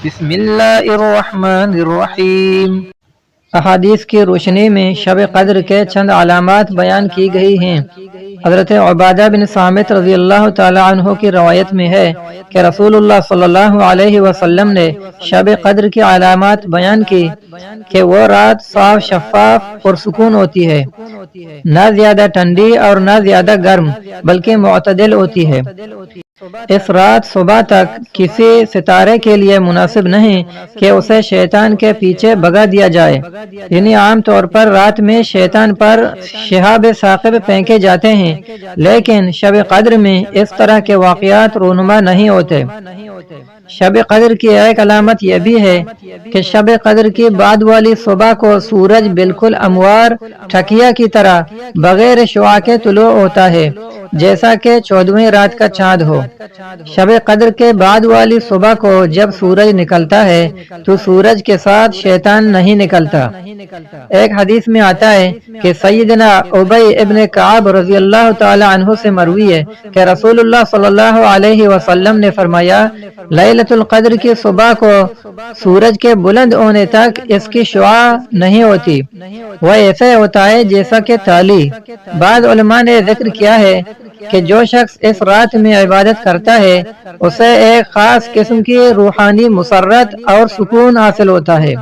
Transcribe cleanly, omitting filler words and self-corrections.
بسم اللہ الرحمن الرحیم۔ احادیث کی روشنی میں شب قدر کے چند علامات بیان کی گئی ہیں۔ حضرت عبادہ بن صامت رضی اللہ تعالی عنہ کی روایت میں ہے کہ رسول اللہ صلی اللہ علیہ وسلم نے شب قدر کی علامات بیان کی کہ وہ رات صاف، شفاف اور سکون ہوتی ہے، نہ زیادہ ٹھنڈی اور نہ زیادہ گرم بلکہ معتدل ہوتی ہے۔ اس رات صبح تک کسی ستارے کے لیے مناسب نہیں کہ اسے شیطان کے پیچھے بھگا دیا جائے، یعنی عام طور پر رات میں شیطان پر شہاب ثاقب پھینکے جاتے ہیں، لیکن شب قدر میں اس طرح کے واقعات رونما نہیں ہوتے۔ شب قدر کی ایک علامت یہ بھی ہے کہ شب قدر کی بعد والی صبح کو سورج بالکل ہموار ٹھکیا کی طرح بغیر شعاع کے طلوع ہوتا ہے، جیسا کہ 14ویں رات کا چاند ہو۔ شب قدر کے بعد والی صبح کو جب سورج نکلتا ہے تو سورج کے ساتھ شیطان نہیں نکلتا۔ ایک حدیث میں آتا ہے کہ سیدنا ابی ابن کعب رضی اللہ تعالی عنہ سے مروی ہے کہ رسول اللہ صلی اللہ علیہ وسلم نے فرمایا، لیلۃ القدر کی صبح کو سورج کے بلند ہونے تک اس کی شعاع نہیں ہوتی، وہ ایسے ہوتا ہے جیسا کہ تالی۔ بعض علماء نے ذکر کیا ہے کہ جو شخص اس رات میں عبادت کرتا ہے اسے ایک خاص قسم کی روحانی مسرت اور سکون حاصل ہوتا ہے۔